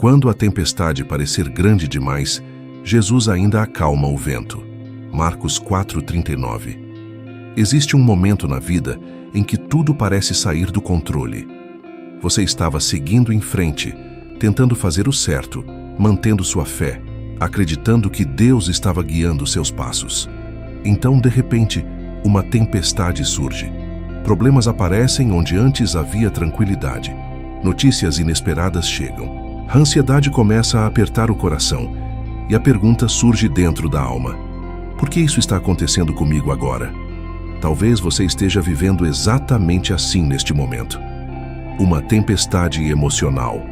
Quando a tempestade parecer grande demais, Jesus ainda acalma o vento. Marcos 4:39. Existe um momento na vida em que tudo parece sair do controle. Você estava seguindo em frente, tentando fazer o certo, mantendo sua fé, acreditando que Deus estava guiando seus passos. Então, de repente, uma tempestade surge. Problemas aparecem onde antes havia tranquilidade. Notícias inesperadas chegam. A ansiedade começa a apertar o coração e a pergunta surge dentro da alma: por que isso está acontecendo comigo agora? Talvez você esteja vivendo exatamente assim neste momento. Uma tempestade emocional,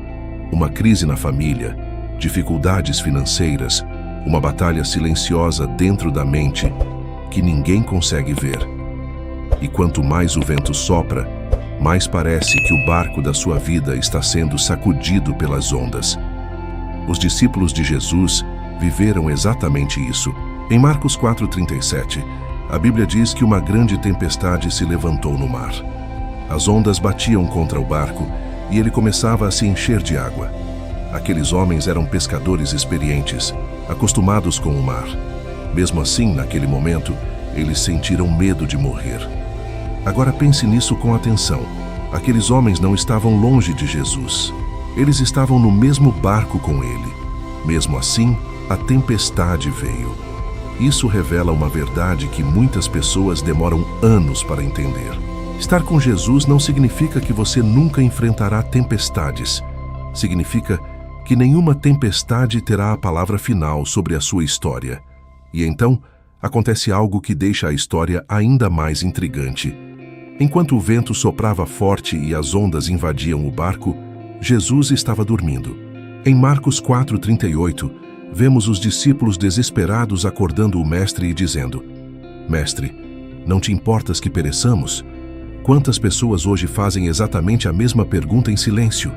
uma crise na família, dificuldades financeiras, uma batalha silenciosa dentro da mente que ninguém consegue ver. E quanto mais o vento sopra, mais parece que o barco da sua vida está sendo sacudido pelas ondas. Os discípulos de Jesus viveram exatamente isso. Em Marcos 4:37, a Bíblia diz que uma grande tempestade se levantou no mar. As ondas batiam contra o barco e ele começava a se encher de água. Aqueles homens eram pescadores experientes, acostumados com o mar. Mesmo assim, naquele momento, eles sentiram medo de morrer. Agora pense nisso com atenção. Aqueles homens não estavam longe de Jesus. Eles estavam no mesmo barco com ele. Mesmo assim, a tempestade veio. Isso revela uma verdade que muitas pessoas demoram anos para entender. Estar com Jesus não significa que você nunca enfrentará tempestades. Significa que nenhuma tempestade terá a palavra final sobre a sua história. E então, acontece algo que deixa a história ainda mais intrigante. Enquanto o vento soprava forte e as ondas invadiam o barco, Jesus estava dormindo. Em Marcos 4:38, vemos os discípulos desesperados acordando o mestre e dizendo: Mestre, não te importas que pereçamos? Quantas pessoas hoje fazem exatamente a mesma pergunta em silêncio?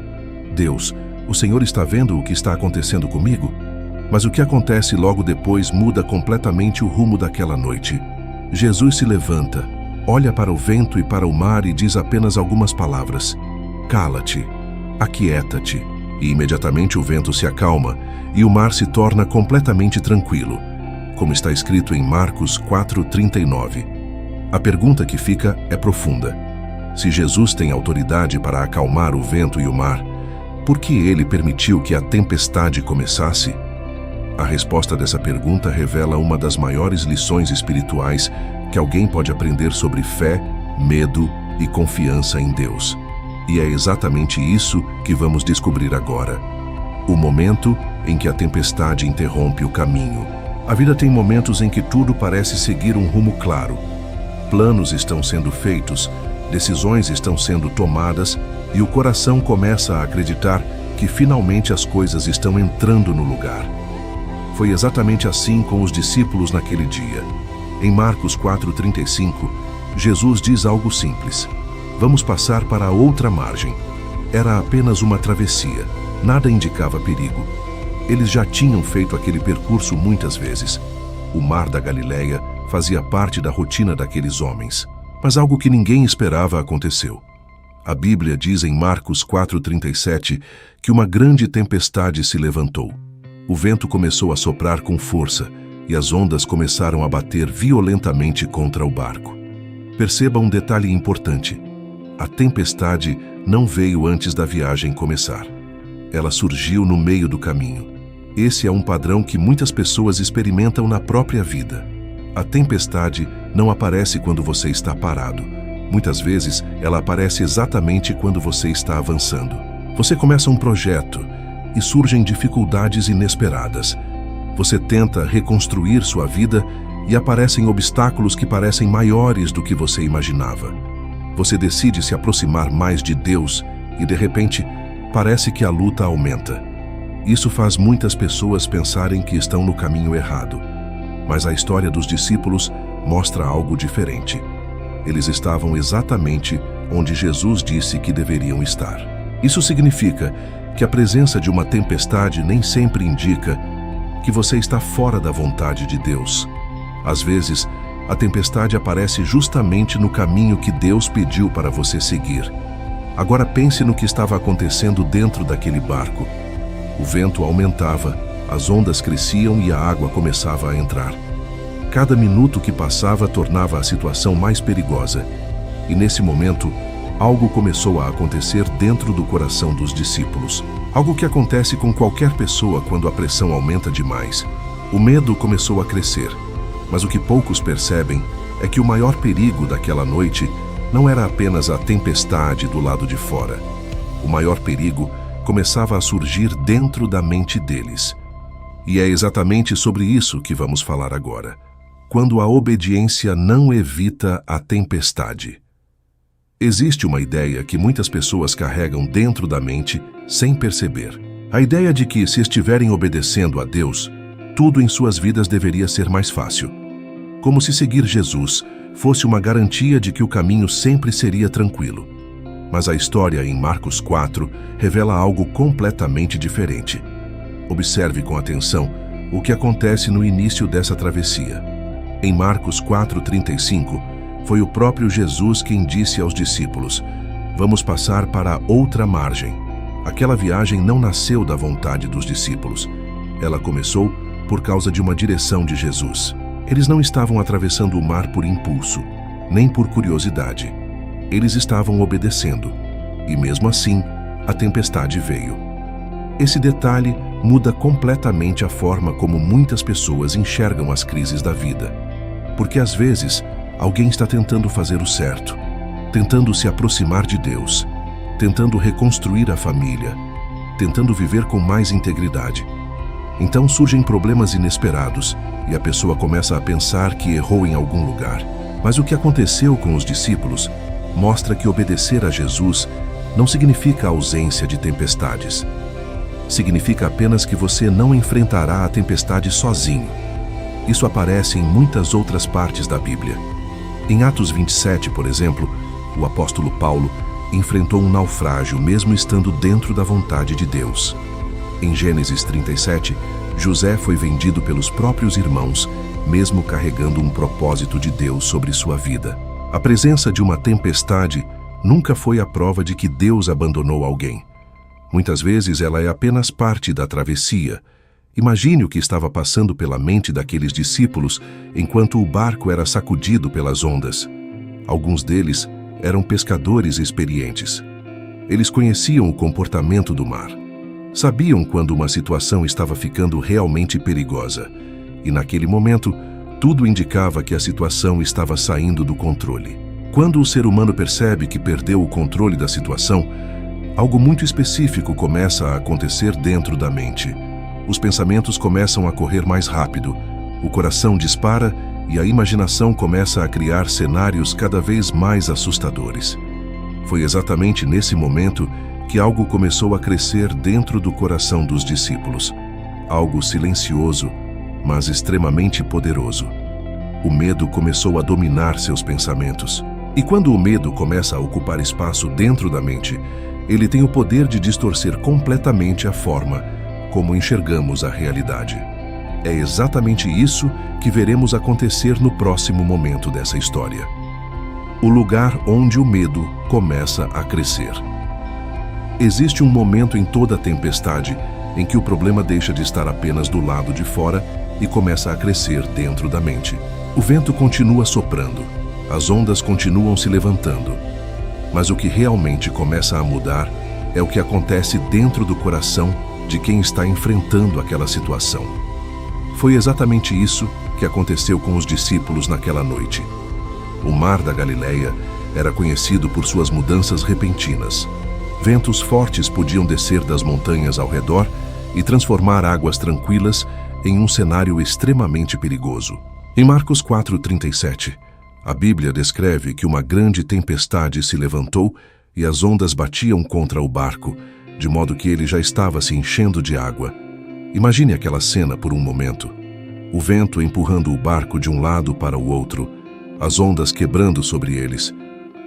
Deus, o Senhor está vendo o que está acontecendo comigo? Mas o que acontece logo depois muda completamente o rumo daquela noite. Jesus se levanta, olha para o vento e para o mar e diz apenas algumas palavras: cala-te, aquieta-te. E imediatamente o vento se acalma e o mar se torna completamente tranquilo, como está escrito em Marcos 4:39. A pergunta que fica é profunda. Se Jesus tem autoridade para acalmar o vento e o mar, por que ele permitiu que a tempestade começasse? A resposta dessa pergunta revela uma das maiores lições espirituais que alguém pode aprender sobre fé, medo e confiança em Deus. E é exatamente isso que vamos descobrir agora. O momento em que a tempestade interrompe o caminho. A vida tem momentos em que tudo parece seguir um rumo claro. Planos estão sendo feitos, decisões estão sendo tomadas e o coração começa a acreditar que finalmente as coisas estão entrando no lugar. Foi exatamente assim com os discípulos naquele dia. Em Marcos 4:35, Jesus diz algo simples: vamos passar para a outra margem. Era apenas uma travessia, nada indicava perigo. Eles já tinham feito aquele percurso muitas vezes. O mar da Galileia fazia parte da rotina daqueles homens. Mas algo que ninguém esperava aconteceu. A Bíblia diz em Marcos 4:37 que uma grande tempestade se levantou. O vento começou a soprar com força e as ondas começaram a bater violentamente contra o barco. Perceba um detalhe importante. A tempestade não veio antes da viagem começar. Ela surgiu no meio do caminho. Esse é um padrão que muitas pessoas experimentam na própria vida. A tempestade não aparece quando você está parado. Muitas vezes, ela aparece exatamente quando você está avançando. Você começa um projeto e surgem dificuldades inesperadas. Você tenta reconstruir sua vida e aparecem obstáculos que parecem maiores do que você imaginava. Você decide se aproximar mais de Deus e, de repente, parece que a luta aumenta. Isso faz muitas pessoas pensarem que estão no caminho errado. Mas a história dos discípulos mostra algo diferente. Eles estavam exatamente onde Jesus disse que deveriam estar. Isso significa que a presença de uma tempestade nem sempre indica que você está fora da vontade de Deus. Às vezes, a tempestade aparece justamente no caminho que Deus pediu para você seguir. Agora pense no que estava acontecendo dentro daquele barco. O vento aumentava, as ondas cresciam e a água começava a entrar. Cada minuto que passava tornava a situação mais perigosa. E nesse momento, algo começou a acontecer dentro do coração dos discípulos. Algo que acontece com qualquer pessoa quando a pressão aumenta demais. O medo começou a crescer. Mas o que poucos percebem é que o maior perigo daquela noite não era apenas a tempestade do lado de fora. O maior perigo começava a surgir dentro da mente deles. E é exatamente sobre isso que vamos falar agora. Quando a obediência não evita a tempestade. Existe uma ideia que muitas pessoas carregam dentro da mente sem perceber. A ideia de que, se estiverem obedecendo a Deus, tudo em suas vidas deveria ser mais fácil. Como se seguir Jesus fosse uma garantia de que o caminho sempre seria tranquilo. Mas a história em Marcos 4 revela algo completamente diferente. Observe com atenção o que acontece no início dessa travessia. Em Marcos 4:35, foi o próprio Jesus quem disse aos discípulos: "Vamos passar para outra margem." Aquela viagem não nasceu da vontade dos discípulos. Ela começou por causa de uma direção de Jesus. Eles não estavam atravessando o mar por impulso, nem por curiosidade. Eles estavam obedecendo. E mesmo assim, a tempestade veio. Esse detalhe muda completamente a forma como muitas pessoas enxergam as crises da vida. Porque às vezes, alguém está tentando fazer o certo, tentando se aproximar de Deus, tentando reconstruir a família, tentando viver com mais integridade. Então surgem problemas inesperados e a pessoa começa a pensar que errou em algum lugar. Mas o que aconteceu com os discípulos mostra que obedecer a Jesus não significa ausência de tempestades. Significa apenas que você não enfrentará a tempestade sozinho. Isso aparece em muitas outras partes da Bíblia. Em Atos 27, por exemplo, o apóstolo Paulo enfrentou um naufrágio mesmo estando dentro da vontade de Deus. Em Gênesis 37, José foi vendido pelos próprios irmãos, mesmo carregando um propósito de Deus sobre sua vida. A presença de uma tempestade nunca foi a prova de que Deus abandonou alguém. Muitas vezes ela é apenas parte da travessia. Imagine o que estava passando pela mente daqueles discípulos enquanto o barco era sacudido pelas ondas. Alguns deles eram pescadores experientes. Eles conheciam o comportamento do mar. Sabiam quando uma situação estava ficando realmente perigosa. E naquele momento, tudo indicava que a situação estava saindo do controle. Quando o ser humano percebe que perdeu o controle da situação, algo muito específico começa a acontecer dentro da mente. Os pensamentos começam a correr mais rápido, o coração dispara e a imaginação começa a criar cenários cada vez mais assustadores. Foi exatamente nesse momento que algo começou a crescer dentro do coração dos discípulos. Algo silencioso, mas extremamente poderoso. O medo começou a dominar seus pensamentos. E quando o medo começa a ocupar espaço dentro da mente, ele tem o poder de distorcer completamente a forma como enxergamos a realidade. É exatamente isso que veremos acontecer no próximo momento dessa história. O lugar onde o medo começa a crescer. Existe um momento em toda tempestade em que o problema deixa de estar apenas do lado de fora e começa a crescer dentro da mente. O vento continua soprando, as ondas continuam se levantando, mas o que realmente começa a mudar é o que acontece dentro do coração de quem está enfrentando aquela situação. Foi exatamente isso que aconteceu com os discípulos naquela noite. O mar da Galileia era conhecido por suas mudanças repentinas. Ventos fortes podiam descer das montanhas ao redor e transformar águas tranquilas em um cenário extremamente perigoso. Em Marcos 4:37, a Bíblia descreve que uma grande tempestade se levantou e as ondas batiam contra o barco, de modo que ele já estava se enchendo de água. Imagine aquela cena por um momento. O vento empurrando o barco de um lado para o outro, as ondas quebrando sobre eles,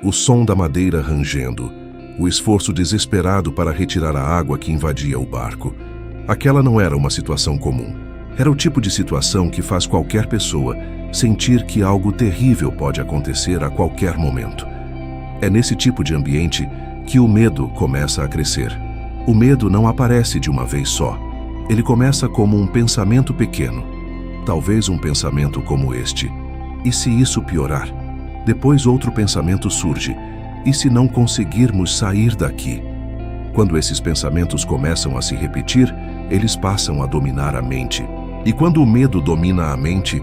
o som da madeira rangendo, o esforço desesperado para retirar a água que invadia o barco. Aquela não era uma situação comum. Era o tipo de situação que faz qualquer pessoa sentir que algo terrível pode acontecer a qualquer momento. É nesse tipo de ambiente que o medo começa a crescer. O medo não aparece de uma vez só. Ele começa como um pensamento pequeno. Talvez um pensamento como este: e se isso piorar? Depois outro pensamento surge: e se não conseguirmos sair daqui? Quando esses pensamentos começam a se repetir, eles passam a dominar a mente. E quando o medo domina a mente,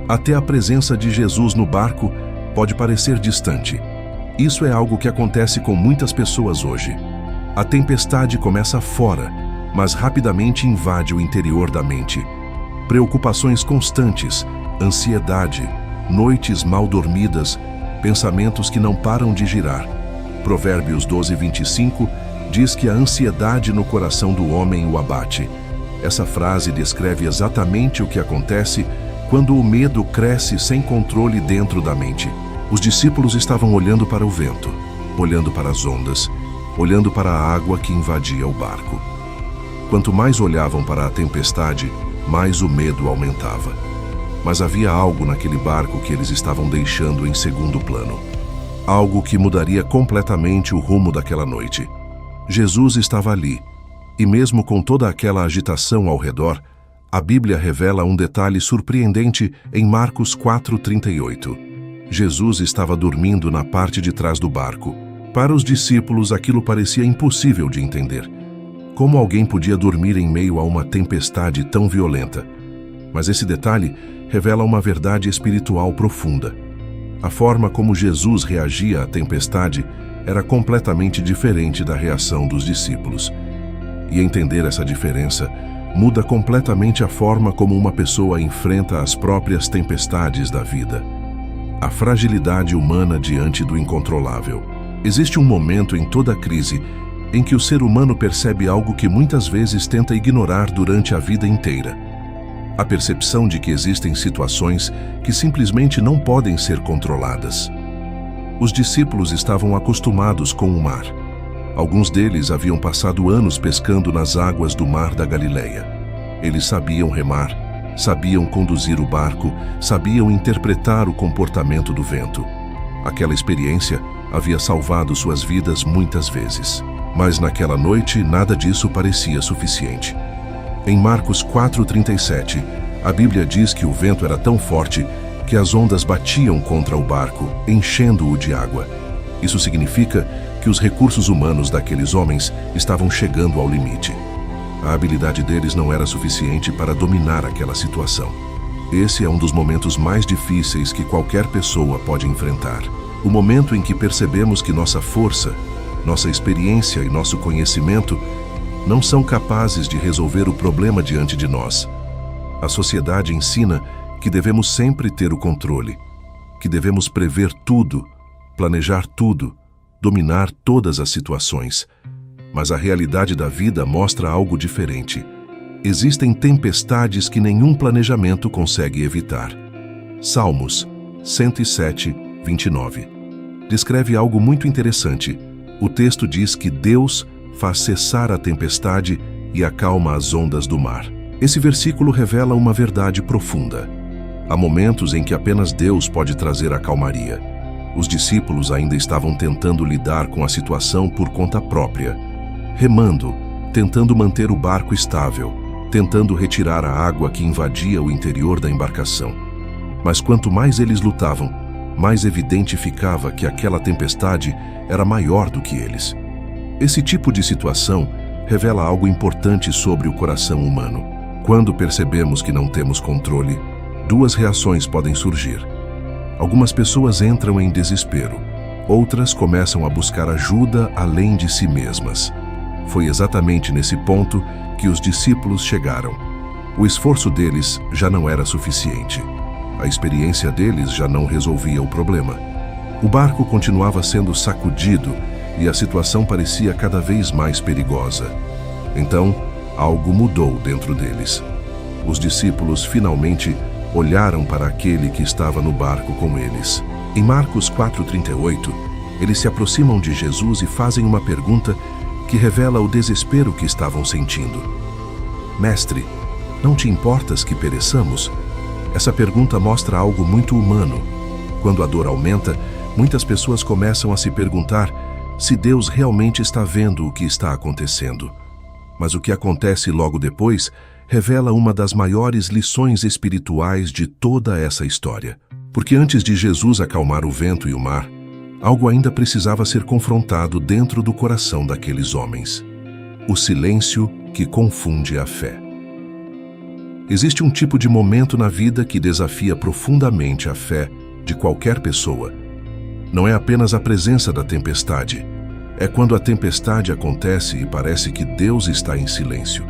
até a presença de Jesus no barco pode parecer distante. Isso é algo que acontece com muitas pessoas hoje. A tempestade começa fora, mas rapidamente invade o interior da mente. Preocupações constantes, ansiedade, noites mal dormidas, pensamentos que não param de girar. Provérbios 12:25 diz que a ansiedade no coração do homem o abate. Essa frase descreve exatamente o que acontece quando o medo cresce sem controle dentro da mente. Os discípulos estavam olhando para o vento, olhando para as ondas, olhando para a água que invadia o barco. Quanto mais olhavam para a tempestade, mais o medo aumentava. Mas havia algo naquele barco que eles estavam deixando em segundo plano. Algo que mudaria completamente o rumo daquela noite. Jesus estava ali, e mesmo com toda aquela agitação ao redor, a Bíblia revela um detalhe surpreendente em Marcos 4:38. Jesus estava dormindo na parte de trás do barco. Para os discípulos, aquilo parecia impossível de entender. Como alguém podia dormir em meio a uma tempestade tão violenta? Mas esse detalhe revela uma verdade espiritual profunda. A forma como Jesus reagia à tempestade era completamente diferente da reação dos discípulos. E entender essa diferença muda completamente a forma como uma pessoa enfrenta as próprias tempestades da vida. A fragilidade humana diante do incontrolável. Existe um momento em toda crise em que o ser humano percebe algo que muitas vezes tenta ignorar durante a vida inteira. A percepção de que existem situações que simplesmente não podem ser controladas. Os discípulos estavam acostumados com o mar. Alguns deles haviam passado anos pescando nas águas do mar da Galileia. Eles sabiam remar, sabiam conduzir o barco, sabiam interpretar o comportamento do vento. Aquela experiência havia salvado suas vidas muitas vezes. Mas naquela noite nada disso parecia suficiente. Em Marcos 4:37, a Bíblia diz que o vento era tão forte que as ondas batiam contra o barco, enchendo-o de água. Isso significa que os recursos humanos daqueles homens estavam chegando ao limite. A habilidade deles não era suficiente para dominar aquela situação. Esse é um dos momentos mais difíceis que qualquer pessoa pode enfrentar. O momento em que percebemos que nossa força, nossa experiência e nosso conhecimento não são capazes de resolver o problema diante de nós. A sociedade ensina que devemos sempre ter o controle, que devemos prever tudo, planejar tudo, dominar todas as situações. Mas a realidade da vida mostra algo diferente. Existem tempestades que nenhum planejamento consegue evitar. Salmos 107:29 descreve algo muito interessante. O texto diz que Deus faz cessar a tempestade e acalma as ondas do mar. Esse versículo revela uma verdade profunda. Há momentos em que apenas Deus pode trazer a calmaria. Os discípulos ainda estavam tentando lidar com a situação por conta própria, remando, tentando manter o barco estável, tentando retirar a água que invadia o interior da embarcação. Mas quanto mais eles lutavam, mais evidente ficava que aquela tempestade era maior do que eles. Esse tipo de situação revela algo importante sobre o coração humano. Quando percebemos que não temos controle, duas reações podem surgir. Algumas pessoas entram em desespero, outras começam a buscar ajuda além de si mesmas. Foi exatamente nesse ponto que os discípulos chegaram. O esforço deles já não era suficiente. A experiência deles já não resolvia o problema. O barco continuava sendo sacudido e a situação parecia cada vez mais perigosa. Então, algo mudou dentro deles. Os discípulos finalmente olharam para aquele que estava no barco com eles. Em Marcos 4:38, eles se aproximam de Jesus e fazem uma pergunta que revela o desespero que estavam sentindo. Mestre, não te importas que pereçamos? Essa pergunta mostra algo muito humano. Quando a dor aumenta, muitas pessoas começam a se perguntar se Deus realmente está vendo o que está acontecendo. Mas o que acontece logo depois revela uma das maiores lições espirituais de toda essa história. Porque antes de Jesus acalmar o vento e o mar, algo ainda precisava ser confrontado dentro do coração daqueles homens: o silêncio que confunde a fé. Existe um tipo de momento na vida que desafia profundamente a fé de qualquer pessoa. Não é apenas a presença da tempestade, é quando a tempestade acontece e parece que Deus está em silêncio.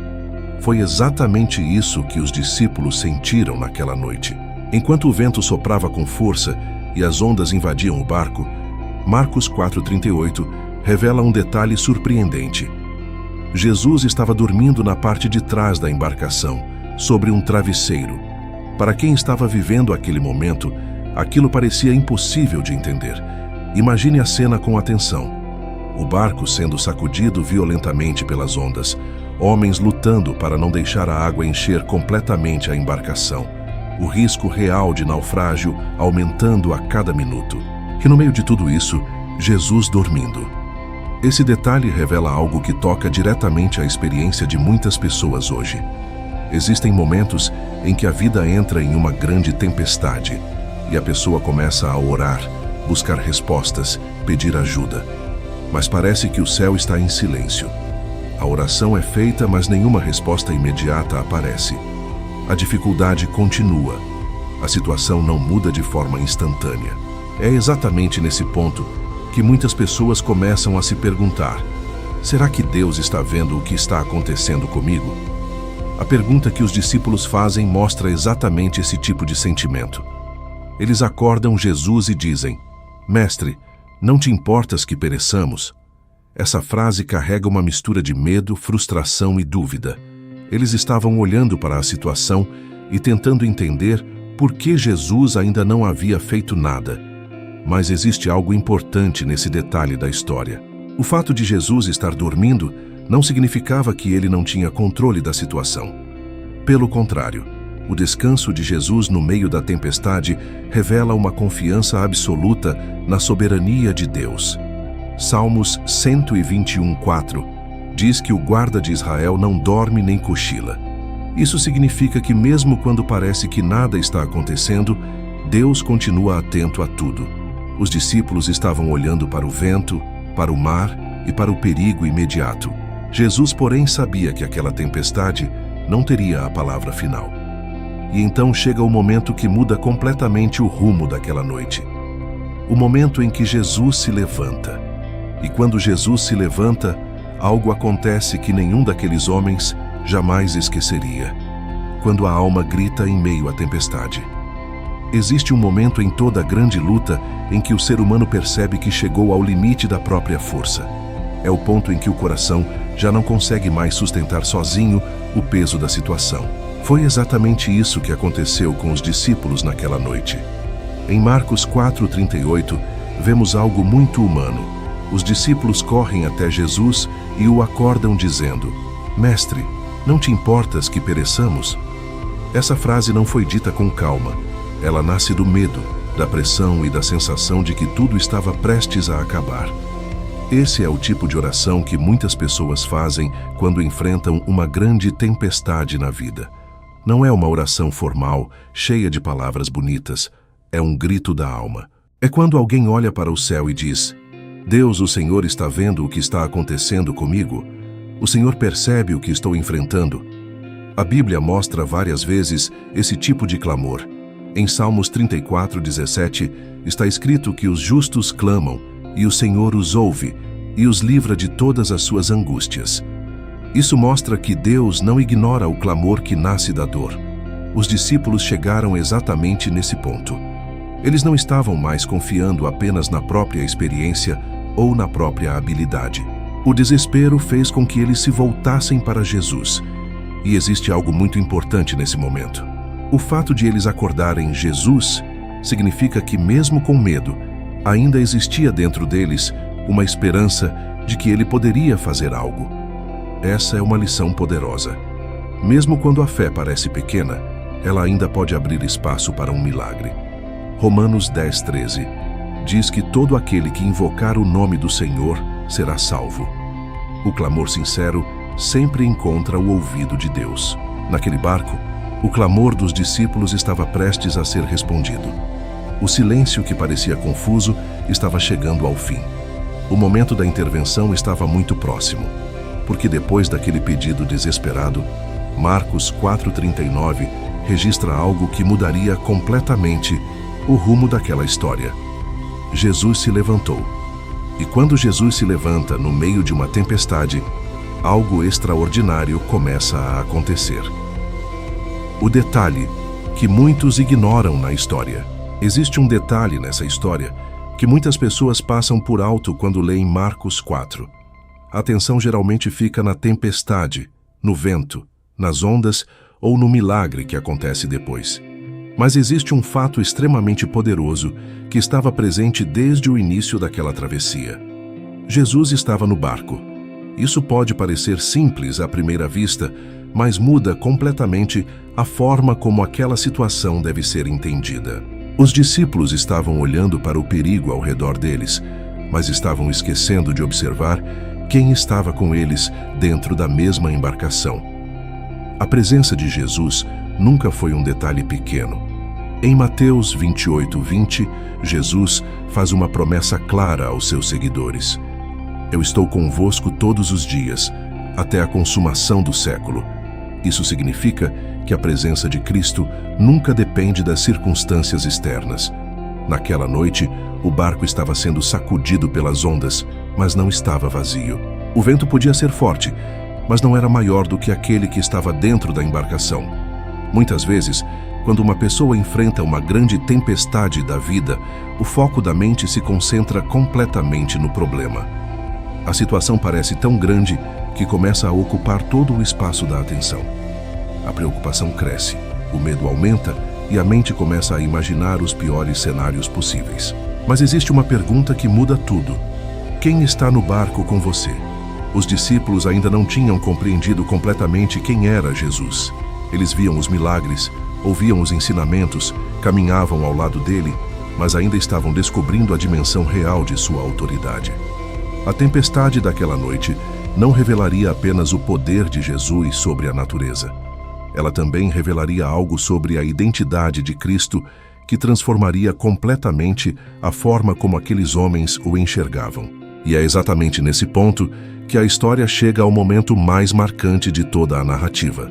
Foi exatamente isso que os discípulos sentiram naquela noite. Enquanto o vento soprava com força e as ondas invadiam o barco, Marcos 4,38 revela um detalhe surpreendente. Jesus estava dormindo na parte de trás da embarcação, sobre um travesseiro. Para quem estava vivendo aquele momento, aquilo parecia impossível de entender. Imagine a cena com atenção. O barco sendo sacudido violentamente pelas ondas, homens lutando para não deixar a água encher completamente a embarcação, o risco real de naufrágio aumentando a cada minuto. E no meio de tudo isso, Jesus dormindo. Esse detalhe revela algo que toca diretamente a experiência de muitas pessoas hoje. Existem momentos em que a vida entra em uma grande tempestade e a pessoa começa a orar, buscar respostas, pedir ajuda. Mas parece que o céu está em silêncio. A oração é feita, mas nenhuma resposta imediata aparece. A dificuldade continua. A situação não muda de forma instantânea. É exatamente nesse ponto que muitas pessoas começam a se perguntar: será que Deus está vendo o que está acontecendo comigo? A pergunta que os discípulos fazem mostra exatamente esse tipo de sentimento. Eles acordam Jesus e dizem: Mestre, não te importas que pereçamos? Essa frase carrega uma mistura de medo, frustração e dúvida. Eles estavam olhando para a situação e tentando entender por que Jesus ainda não havia feito nada. Mas existe algo importante nesse detalhe da história. O fato de Jesus estar dormindo não significava que ele não tinha controle da situação. Pelo contrário, o descanso de Jesus no meio da tempestade revela uma confiança absoluta na soberania de Deus. Salmos 121:4 diz que o guarda de Israel não dorme nem cochila. Isso significa que mesmo quando parece que nada está acontecendo, Deus continua atento a tudo. Os discípulos estavam olhando para o vento, para o mar e para o perigo imediato. Jesus, porém, sabia que aquela tempestade não teria a palavra final. E então chega o momento que muda completamente o rumo daquela noite. O momento em que Jesus se levanta. E quando Jesus se levanta, algo acontece que nenhum daqueles homens jamais esqueceria. Quando a alma grita em meio à tempestade. Existe um momento em toda a grande luta em que o ser humano percebe que chegou ao limite da própria força. É o ponto em que o coração já não consegue mais sustentar sozinho o peso da situação. Foi exatamente isso que aconteceu com os discípulos naquela noite. Em Marcos 4,38, vemos algo muito humano. Os discípulos correm até Jesus e o acordam dizendo: Mestre, não te importas que pereçamos? Essa frase não foi dita com calma. Ela nasce do medo, da pressão e da sensação de que tudo estava prestes a acabar. Esse é o tipo de oração que muitas pessoas fazem quando enfrentam uma grande tempestade na vida. Não é uma oração formal, cheia de palavras bonitas. É um grito da alma. É quando alguém olha para o céu e diz: Deus, o Senhor está vendo o que está acontecendo comigo? O Senhor percebe o que estou enfrentando? A Bíblia mostra várias vezes esse tipo de clamor. Em Salmos 34:17 está escrito que os justos clamam e o Senhor os ouve e os livra de todas as suas angústias. Isso mostra que Deus não ignora o clamor que nasce da dor. Os discípulos chegaram exatamente nesse ponto. Eles não estavam mais confiando apenas na própria experiência ou na própria habilidade. O desespero fez com que eles se voltassem para Jesus. E existe algo muito importante nesse momento. O fato de eles acordarem Jesus significa que, mesmo com medo, ainda existia dentro deles uma esperança de que ele poderia fazer algo. Essa é uma lição poderosa. Mesmo quando a fé parece pequena, ela ainda pode abrir espaço para um milagre. Romanos 10:13 diz que todo aquele que invocar o nome do Senhor será salvo. O clamor sincero sempre encontra o ouvido de Deus. Naquele barco, o clamor dos discípulos estava prestes a ser respondido. O silêncio que parecia confuso estava chegando ao fim. O momento da intervenção estava muito próximo, porque depois daquele pedido desesperado, Marcos 4:39 registra algo que mudaria completamente o rumo daquela história. Jesus se levantou. E quando Jesus se levanta no meio de uma tempestade, algo extraordinário começa a acontecer. O detalhe que muitos ignoram na história. Existe um detalhe nessa história que muitas pessoas passam por alto quando leem Marcos 4. A atenção geralmente fica na tempestade, no vento, nas ondas ou no milagre que acontece depois. Mas existe um fato extremamente poderoso que estava presente desde o início daquela travessia. Jesus estava no barco. Isso pode parecer simples à primeira vista, mas muda completamente a forma como aquela situação deve ser entendida. Os discípulos estavam olhando para o perigo ao redor deles, mas estavam esquecendo de observar quem estava com eles dentro da mesma embarcação. A presença de Jesus nunca foi um detalhe pequeno. Em Mateus 28:20, Jesus faz uma promessa clara aos seus seguidores. Eu estou convosco todos os dias, até a consumação do século. Isso significa que a presença de Cristo nunca depende das circunstâncias externas. Naquela noite, o barco estava sendo sacudido pelas ondas, mas não estava vazio. O vento podia ser forte, mas não era maior do que aquele que estava dentro da embarcação. Muitas vezes, quando uma pessoa enfrenta uma grande tempestade da vida, o foco da mente se concentra completamente no problema. A situação parece tão grande que começa a ocupar todo o espaço da atenção. A preocupação cresce, o medo aumenta e a mente começa a imaginar os piores cenários possíveis. Mas existe uma pergunta que muda tudo. Quem está no barco com você? Os discípulos ainda não tinham compreendido completamente quem era Jesus. Eles viam os milagres, ouviam os ensinamentos, caminhavam ao lado dele, mas ainda estavam descobrindo a dimensão real de sua autoridade. A tempestade daquela noite não revelaria apenas o poder de Jesus sobre a natureza. Ela também revelaria algo sobre a identidade de Cristo que transformaria completamente a forma como aqueles homens o enxergavam. E é exatamente nesse ponto que a história chega ao momento mais marcante de toda a narrativa.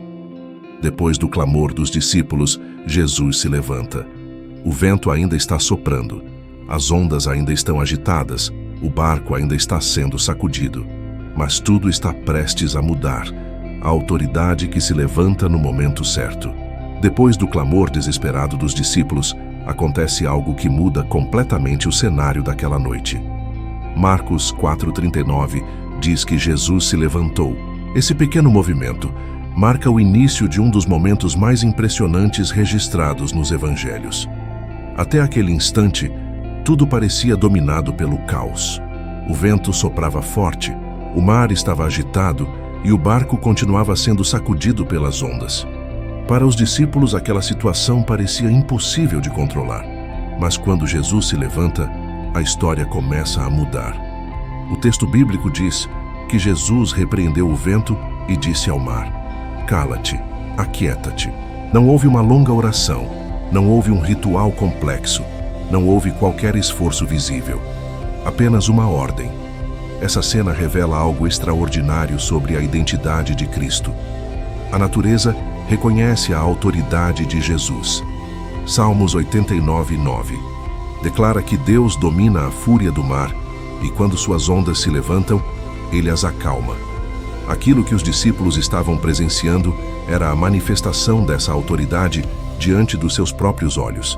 Depois do clamor dos discípulos, Jesus se levanta. O vento ainda está soprando, as ondas ainda estão agitadas, o barco ainda está sendo sacudido. Mas tudo está prestes a mudar. A autoridade que se levanta no momento certo. Depois do clamor desesperado dos discípulos, acontece algo que muda completamente o cenário daquela noite. Marcos 4:39 diz que Jesus se levantou. Esse pequeno movimento marca o início de um dos momentos mais impressionantes registrados nos evangelhos. Até aquele instante, tudo parecia dominado pelo caos. O vento soprava forte, o mar estava agitado e o barco continuava sendo sacudido pelas ondas. Para os discípulos, aquela situação parecia impossível de controlar. Mas quando Jesus se levanta, a história começa a mudar. O texto bíblico diz que Jesus repreendeu o vento e disse ao mar: "Cala-te, aquieta-te." Não houve uma longa oração, não houve um ritual complexo, não houve qualquer esforço visível. Apenas uma ordem. Essa cena revela algo extraordinário sobre a identidade de Cristo. A natureza reconhece a autoridade de Jesus. Salmos 89:9 declara que Deus domina a fúria do mar e quando suas ondas se levantam, ele as acalma. Aquilo que os discípulos estavam presenciando era a manifestação dessa autoridade diante dos seus próprios olhos.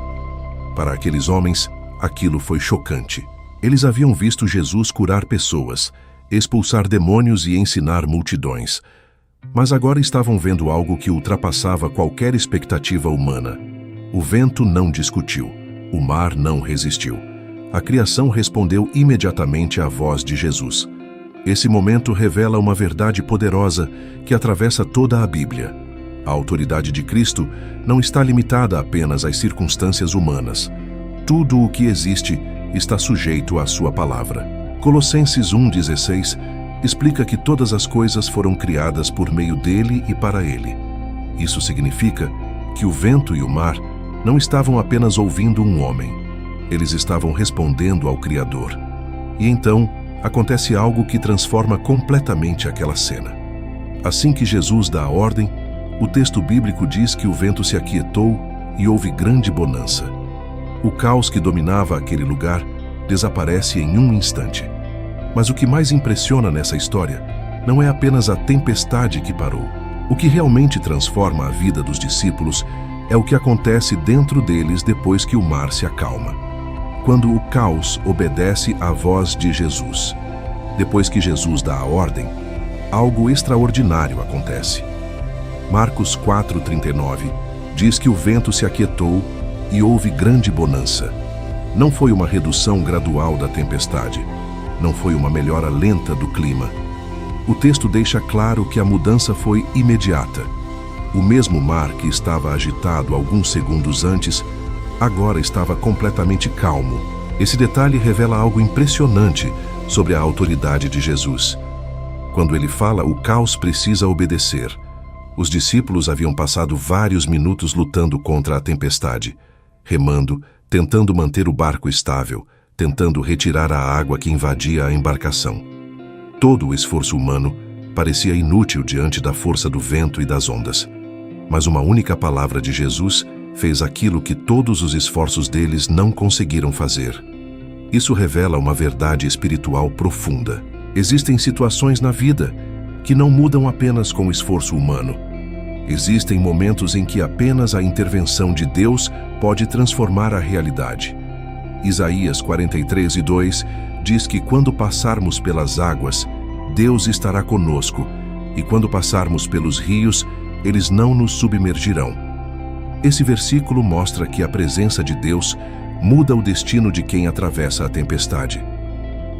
Para aqueles homens, aquilo foi chocante. Eles haviam visto Jesus curar pessoas, expulsar demônios e ensinar multidões. Mas agora estavam vendo algo que ultrapassava qualquer expectativa humana. O vento não discutiu, o mar não resistiu. A criação respondeu imediatamente à voz de Jesus. Esse momento revela uma verdade poderosa que atravessa toda a Bíblia. A autoridade de Cristo não está limitada apenas às circunstâncias humanas. Tudo o que existe está sujeito à sua palavra. Colossenses 1:16 explica que todas as coisas foram criadas por meio dele e para ele. Isso significa que o vento e o mar não estavam apenas ouvindo um homem, eles estavam respondendo ao Criador. E então, acontece algo que transforma completamente aquela cena. Assim que Jesus dá a ordem, o texto bíblico diz que o vento se aquietou e houve grande bonança. O caos que dominava aquele lugar desaparece em um instante. Mas o que mais impressiona nessa história não é apenas a tempestade que parou. O que realmente transforma a vida dos discípulos é o que acontece dentro deles depois que o mar se acalma. Quando o caos obedece à voz de Jesus. Depois que Jesus dá a ordem, algo extraordinário acontece. Marcos 4:39 diz que o vento se aquietou e houve grande bonança. Não foi uma redução gradual da tempestade. Não foi uma melhora lenta do clima. O texto deixa claro que a mudança foi imediata. O mesmo mar que estava agitado alguns segundos antes, agora estava completamente calmo. Esse detalhe revela algo impressionante sobre a autoridade de Jesus. Quando ele fala, o caos precisa obedecer. Os discípulos haviam passado vários minutos lutando contra a tempestade, remando, tentando manter o barco estável, tentando retirar a água que invadia a embarcação. Todo o esforço humano parecia inútil diante da força do vento e das ondas. Mas uma única palavra de Jesus fez aquilo que todos os esforços deles não conseguiram fazer. Isso revela uma verdade espiritual profunda. Existem situações na vida que não mudam apenas com o esforço humano. Existem momentos em que apenas a intervenção de Deus pode transformar a realidade. Isaías 43:2 diz que quando passarmos pelas águas, Deus estará conosco, e quando passarmos pelos rios, eles não nos submergirão. Esse versículo mostra que a presença de Deus muda o destino de quem atravessa a tempestade.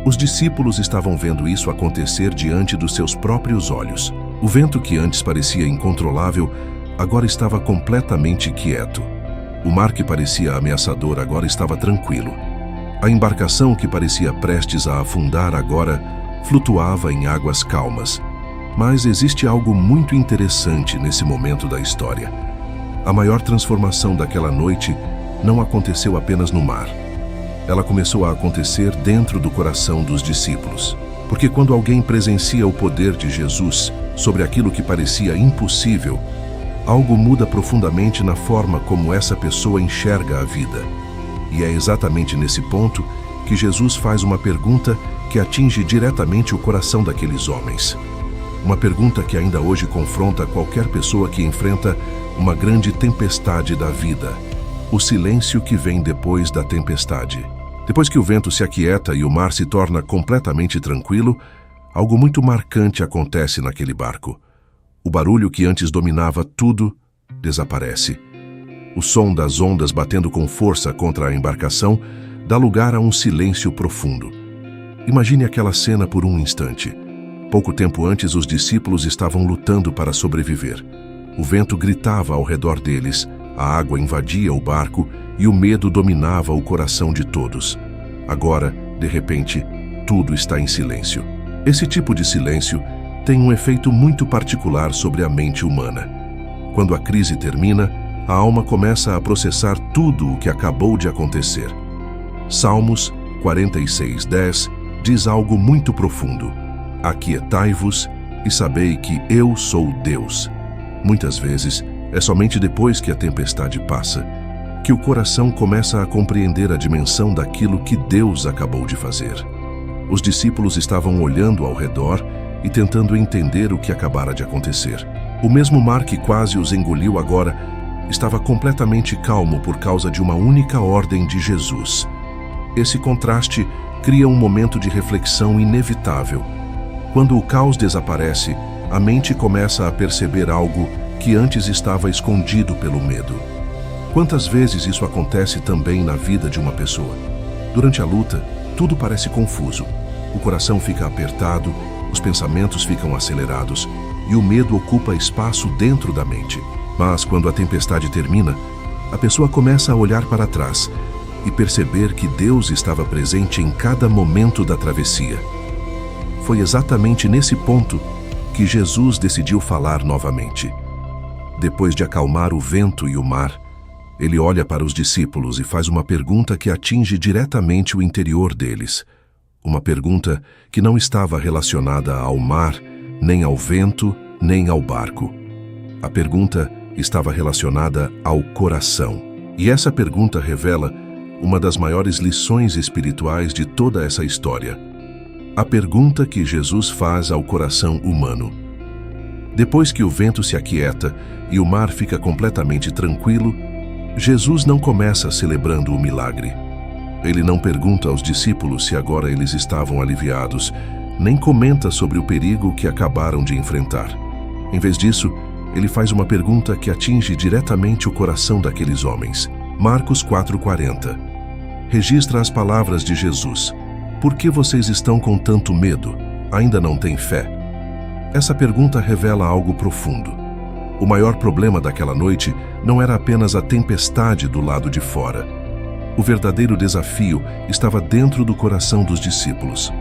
Os discípulos estavam vendo isso acontecer diante dos seus próprios olhos. O vento que antes parecia incontrolável, agora estava completamente quieto. O mar que parecia ameaçador agora estava tranquilo. A embarcação que parecia prestes a afundar agora flutuava em águas calmas. Mas existe algo muito interessante nesse momento da história. A maior transformação daquela noite não aconteceu apenas no mar. Ela começou a acontecer dentro do coração dos discípulos. Porque quando alguém presencia o poder de Jesus sobre aquilo que parecia impossível, algo muda profundamente na forma como essa pessoa enxerga a vida. E é exatamente nesse ponto que Jesus faz uma pergunta que atinge diretamente o coração daqueles homens. Uma pergunta que ainda hoje confronta qualquer pessoa que enfrenta uma grande tempestade da vida. O silêncio que vem depois da tempestade. Depois que o vento se aquieta e o mar se torna completamente tranquilo, algo muito marcante acontece naquele barco. O barulho que antes dominava tudo desaparece. O som das ondas batendo com força contra a embarcação dá lugar a um silêncio profundo. Imagine aquela cena por um instante. Pouco tempo antes, os discípulos estavam lutando para sobreviver. O vento gritava ao redor deles, a água invadia o barco e o medo dominava o coração de todos. Agora, de repente, tudo está em silêncio. Esse tipo de silêncio tem um efeito muito particular sobre a mente humana. Quando a crise termina, a alma começa a processar tudo o que acabou de acontecer. Salmos 46:10 diz algo muito profundo. Aquietai-vos e sabei que eu sou Deus. Muitas vezes, é somente depois que a tempestade passa que o coração começa a compreender a dimensão daquilo que Deus acabou de fazer. Os discípulos estavam olhando ao redor e tentando entender o que acabara de acontecer. O mesmo mar que quase os engoliu agora estava completamente calmo por causa de uma única ordem de Jesus. Esse contraste cria um momento de reflexão inevitável. Quando o caos desaparece, a mente começa a perceber algo que antes estava escondido pelo medo. Quantas vezes isso acontece também na vida de uma pessoa? Durante a luta, tudo parece confuso. O coração fica apertado, os pensamentos ficam acelerados e o medo ocupa espaço dentro da mente. Mas quando a tempestade termina, a pessoa começa a olhar para trás e perceber que Deus estava presente em cada momento da travessia. Foi exatamente nesse ponto que Jesus decidiu falar novamente. Depois de acalmar o vento e o mar, ele olha para os discípulos e faz uma pergunta que atinge diretamente o interior deles. Uma pergunta que não estava relacionada ao mar, nem ao vento, nem ao barco. A pergunta estava relacionada ao coração. E essa pergunta revela uma das maiores lições espirituais de toda essa história. A pergunta que Jesus faz ao coração humano. Depois que o vento se aquieta e o mar fica completamente tranquilo, Jesus não começa celebrando o milagre. Ele não pergunta aos discípulos se agora eles estavam aliviados, nem comenta sobre o perigo que acabaram de enfrentar. Em vez disso, ele faz uma pergunta que atinge diretamente o coração daqueles homens. Marcos 4:40. Registra as palavras de Jesus. Por que vocês estão com tanto medo? Ainda não têm fé? Essa pergunta revela algo profundo. O maior problema daquela noite não era apenas a tempestade do lado de fora. O verdadeiro desafio estava dentro do coração dos discípulos.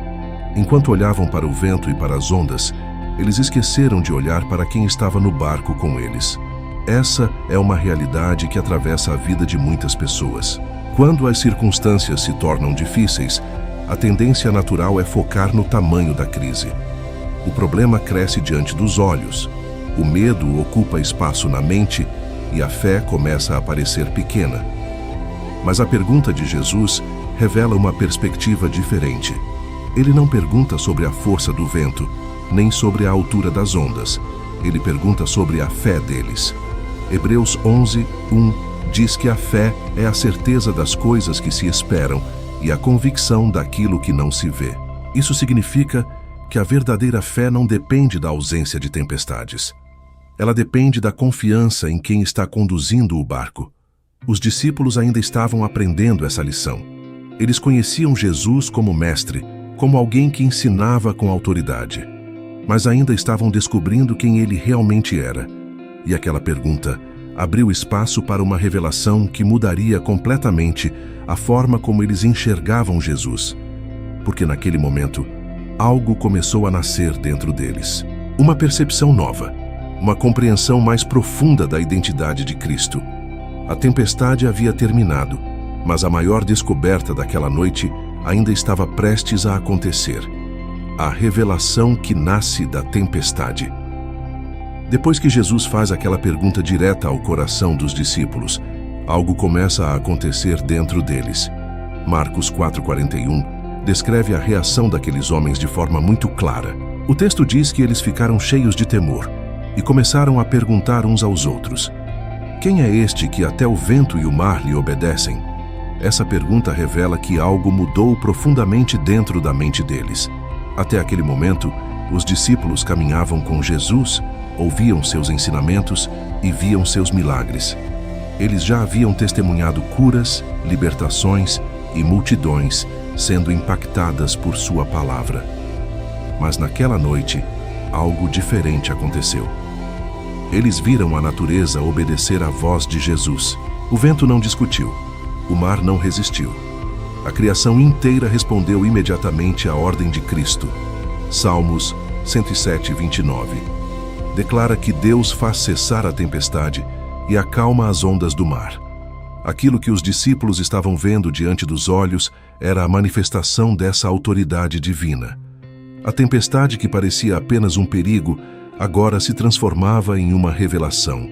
Enquanto olhavam para o vento e para as ondas, eles esqueceram de olhar para quem estava no barco com eles. Essa é uma realidade que atravessa a vida de muitas pessoas. Quando as circunstâncias se tornam difíceis, a tendência natural é focar no tamanho da crise. O problema cresce diante dos olhos. O medo ocupa espaço na mente e a fé começa a parecer pequena. Mas a pergunta de Jesus revela uma perspectiva diferente. Ele não pergunta sobre a força do vento, nem sobre a altura das ondas. Ele pergunta sobre a fé deles. Hebreus 11:1 diz que a fé é a certeza das coisas que se esperam e a convicção daquilo que não se vê. Isso significa que a verdadeira fé não depende da ausência de tempestades. Ela depende da confiança em quem está conduzindo o barco. Os discípulos ainda estavam aprendendo essa lição. Eles conheciam Jesus como mestre, como alguém que ensinava com autoridade. Mas ainda estavam descobrindo quem ele realmente era. E aquela pergunta abriu espaço para uma revelação que mudaria completamente a forma como eles enxergavam Jesus. Porque naquele momento, algo começou a nascer dentro deles. Uma percepção nova, uma compreensão mais profunda da identidade de Cristo. A tempestade havia terminado, mas a maior descoberta daquela noite ainda estava prestes a acontecer. A revelação que nasce da tempestade. Depois que Jesus faz aquela pergunta direta ao coração dos discípulos, algo começa a acontecer dentro deles. Marcos 4:41 descreve a reação daqueles homens de forma muito clara. O texto diz que eles ficaram cheios de temor e começaram a perguntar uns aos outros: quem é este que até o vento e o mar lhe obedecem? Essa pergunta revela que algo mudou profundamente dentro da mente deles. Até aquele momento, os discípulos caminhavam com Jesus, ouviam seus ensinamentos e viam seus milagres. Eles já haviam testemunhado curas, libertações e multidões sendo impactadas por sua palavra. Mas naquela noite, algo diferente aconteceu. Eles viram a natureza obedecer à voz de Jesus. O vento não discutiu, o mar não resistiu. A criação inteira respondeu imediatamente à ordem de Cristo. Salmos 107:29 declara que Deus faz cessar a tempestade e acalma as ondas do mar. Aquilo que os discípulos estavam vendo diante dos olhos era a manifestação dessa autoridade divina. A tempestade que parecia apenas um perigo, agora se transformava em uma revelação.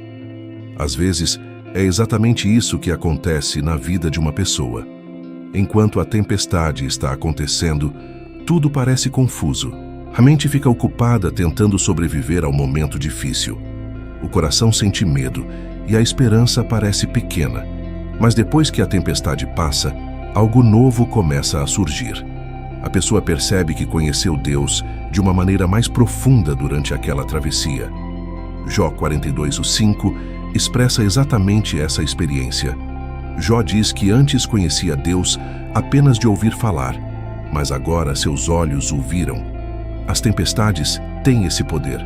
Às vezes, é exatamente isso que acontece na vida de uma pessoa. Enquanto a tempestade está acontecendo, tudo parece confuso. A mente fica ocupada tentando sobreviver ao momento difícil. O coração sente medo e a esperança parece pequena. Mas depois que a tempestade passa, algo novo começa a surgir. A pessoa percebe que conheceu Deus de uma maneira mais profunda durante aquela travessia. Jó 42:5 expressa exatamente essa experiência. Jó diz que antes conhecia Deus apenas de ouvir falar, mas agora seus olhos o viram. As tempestades têm esse poder.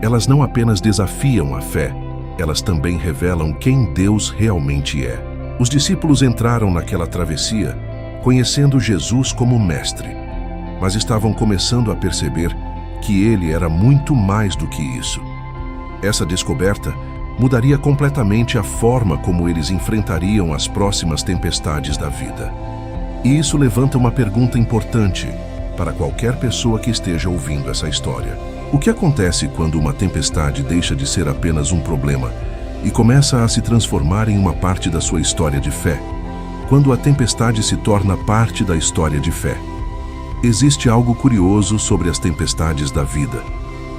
Elas não apenas desafiam a fé, elas também revelam quem Deus realmente é. Os discípulos entraram naquela travessia conhecendo Jesus como mestre. mas estavam começando a perceber que ele era muito mais do que isso. Essa descoberta mudaria completamente a forma como eles enfrentariam as próximas tempestades da vida. E isso levanta uma pergunta importante para qualquer pessoa que esteja ouvindo essa história. O que acontece quando uma tempestade deixa de ser apenas um problema e começa a se transformar em uma parte da sua história de fé? Quando a tempestade se torna parte da história de fé. Existe algo curioso sobre as tempestades da vida.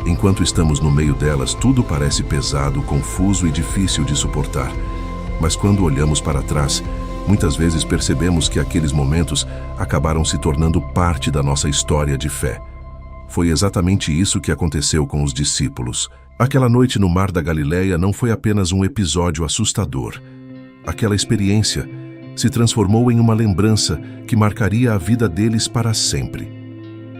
Enquanto estamos no meio delas, tudo parece pesado, confuso e difícil de suportar. Mas quando olhamos para trás, muitas vezes percebemos que aqueles momentos acabaram se tornando parte da nossa história de fé. Foi exatamente isso que aconteceu com os discípulos. Aquela noite no Mar da Galileia não foi apenas um episódio assustador. Aquela experiência se transformou em uma lembrança que marcaria a vida deles para sempre.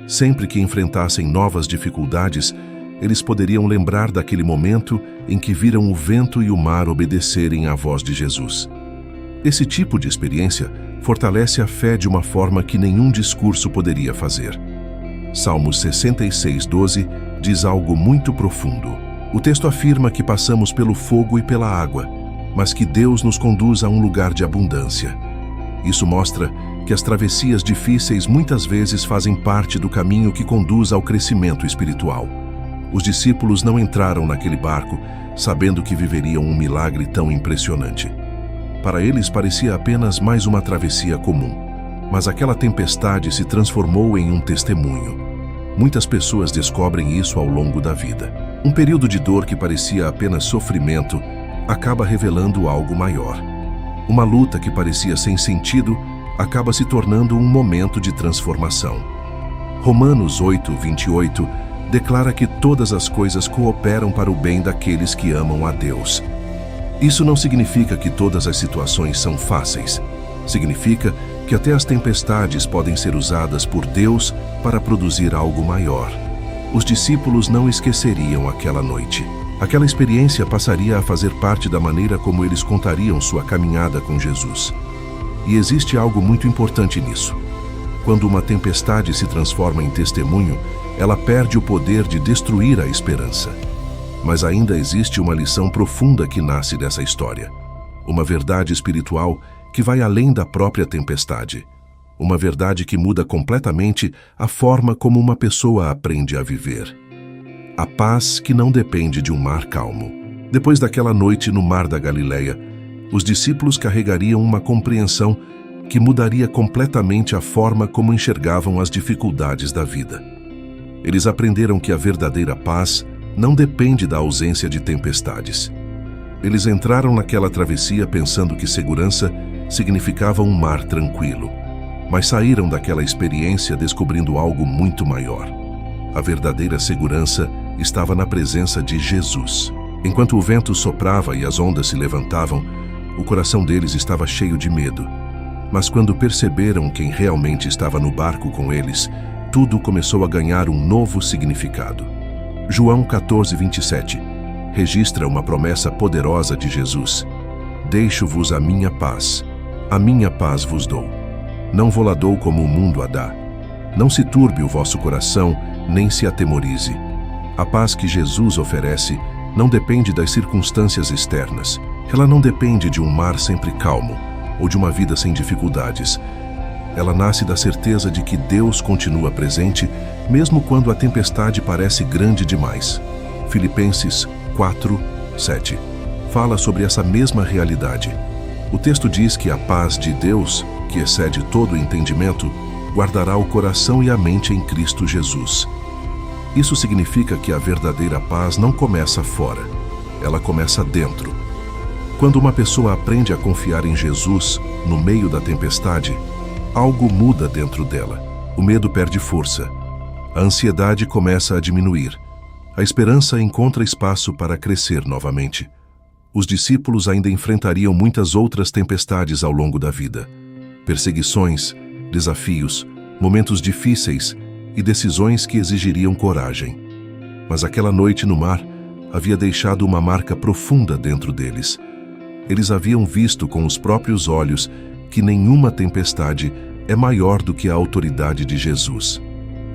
Sempre que enfrentassem novas dificuldades, eles poderiam lembrar daquele momento em que viram o vento e o mar obedecerem à voz de Jesus. Esse tipo de experiência fortalece a fé de uma forma que nenhum discurso poderia fazer. Salmos 66:12 diz algo muito profundo. O texto afirma que passamos pelo fogo e pela água, mas que Deus nos conduz a um lugar de abundância. Isso mostra que as travessias difíceis muitas vezes fazem parte do caminho que conduz ao crescimento espiritual. Os discípulos não entraram naquele barco sabendo que viveriam um milagre tão impressionante. Para eles parecia apenas mais uma travessia comum, mas aquela tempestade se transformou em um testemunho. Muitas pessoas descobrem isso ao longo da vida. Um período de dor que parecia apenas sofrimento acaba revelando algo maior. Uma luta que parecia sem sentido acaba se tornando um momento de transformação. Romanos 8:28 declara que todas as coisas cooperam para o bem daqueles que amam a Deus. Isso não significa que todas as situações são fáceis. Significa que até as tempestades podem ser usadas por Deus para produzir algo maior. Os discípulos não esqueceriam aquela noite. Aquela experiência passaria a fazer parte da maneira como eles contariam sua caminhada com Jesus. E existe algo muito importante nisso. Quando uma tempestade se transforma em testemunho, ela perde o poder de destruir a esperança. Mas ainda existe uma lição profunda que nasce dessa história. Uma verdade espiritual que vai além da própria tempestade. Uma verdade que muda completamente a forma como uma pessoa aprende a viver. A paz que não depende de um mar calmo. Depois daquela noite no Mar da Galileia, os discípulos carregariam uma compreensão que mudaria completamente a forma como enxergavam as dificuldades da vida. Eles aprenderam que a verdadeira paz não depende da ausência de tempestades. Eles entraram naquela travessia pensando que segurança significava um mar tranquilo, mas saíram daquela experiência descobrindo algo muito maior. A verdadeira segurança estava na presença de Jesus. Enquanto o vento soprava e as ondas se levantavam, o coração deles estava cheio de medo. Mas quando perceberam quem realmente estava no barco com eles, tudo começou a ganhar um novo significado. João 14:27 registra uma promessa poderosa de Jesus. Deixo-vos a minha paz vos dou. Não vou-la dou como o mundo a dá. Não se turbe o vosso coração, nem se atemorize. A paz que Jesus oferece não depende das circunstâncias externas. Ela não depende de um mar sempre calmo ou de uma vida sem dificuldades. Ela nasce da certeza de que Deus continua presente, mesmo quando a tempestade parece grande demais. Filipenses 4:7 fala sobre essa mesma realidade. O texto diz que a paz de Deus, que excede todo o entendimento, guardará o coração e a mente em Cristo Jesus. Isso significa que a verdadeira paz não começa fora, ela começa dentro. Quando uma pessoa aprende a confiar em Jesus no meio da tempestade, algo muda dentro dela. O medo perde força. A ansiedade começa a diminuir. A esperança encontra espaço para crescer novamente. Os discípulos ainda enfrentariam muitas outras tempestades ao longo da vida. Perseguições, desafios, momentos difíceis e decisões que exigiriam coragem. Mas aquela noite no mar havia deixado uma marca profunda dentro deles. Eles haviam visto com os próprios olhos que nenhuma tempestade é maior do que a autoridade de Jesus.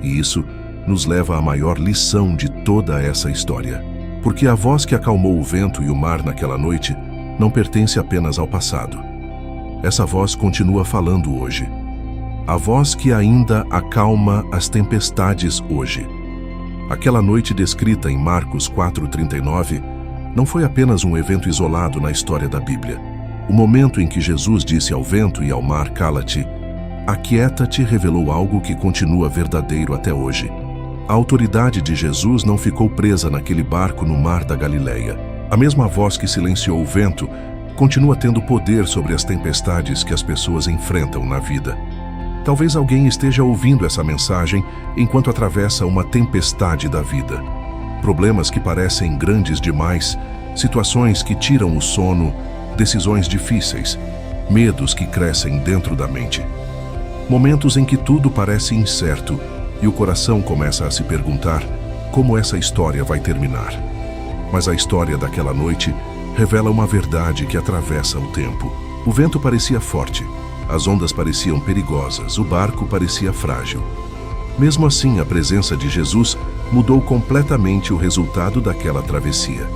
E isso nos leva à maior lição de toda essa história. Porque a voz que acalmou o vento e o mar naquela noite não pertence apenas ao passado. Essa voz continua falando hoje. A voz que ainda acalma as tempestades hoje. Aquela noite descrita em Marcos 4:39 não foi apenas um evento isolado na história da Bíblia. O momento em que Jesus disse ao vento e ao mar: "Cala-te", "Aquieta-te", revelou algo que continua verdadeiro até hoje. A autoridade de Jesus não ficou presa naquele barco no mar da Galileia. A mesma voz que silenciou o vento continua tendo poder sobre as tempestades que as pessoas enfrentam na vida. Talvez alguém esteja ouvindo essa mensagem enquanto atravessa uma tempestade da vida. Problemas que parecem grandes demais, situações que tiram o sono, decisões difíceis, medos que crescem dentro da mente. Momentos em que tudo parece incerto e o coração começa a se perguntar como essa história vai terminar. Mas a história daquela noite revela uma verdade que atravessa o tempo. O vento parecia forte, as ondas pareciam perigosas, o barco parecia frágil. Mesmo assim, a presença de Jesus mudou completamente o resultado daquela travessia.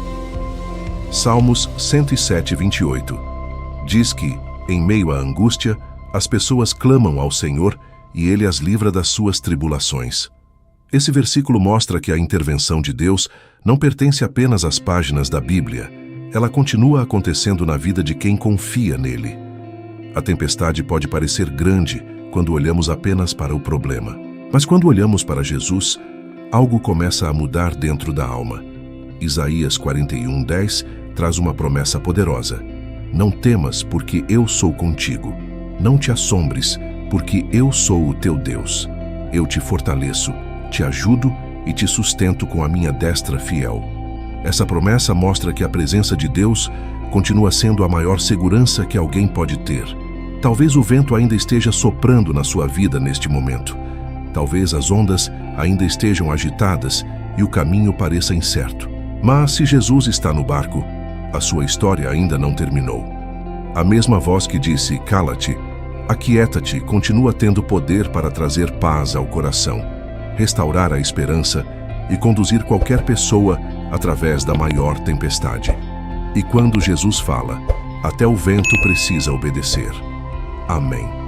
Salmos 107:28 diz que, em meio à angústia, as pessoas clamam ao Senhor e Ele as livra das suas tribulações. Esse versículo mostra que a intervenção de Deus não pertence apenas às páginas da Bíblia, ela continua acontecendo na vida de quem confia nele. A tempestade pode parecer grande quando olhamos apenas para o problema, mas quando olhamos para Jesus, algo começa a mudar dentro da alma. Isaías 41:10 traz uma promessa poderosa: "Não temas, porque eu sou contigo. Não te assombres, porque eu sou o teu Deus. Eu te fortaleço, te ajudo e te sustento com a minha destra fiel." Essa promessa mostra que a presença de Deus continua sendo a maior segurança que alguém pode ter. Talvez o vento ainda esteja soprando na sua vida neste momento. Talvez as ondas ainda estejam agitadas e o caminho pareça incerto. Mas se Jesus está no barco, a sua história ainda não terminou. A mesma voz que disse: "Cala-te, aquieta-te", continua tendo poder para trazer paz ao coração, restaurar a esperança e conduzir qualquer pessoa através da maior tempestade. E quando Jesus fala, até o vento precisa obedecer. Amém.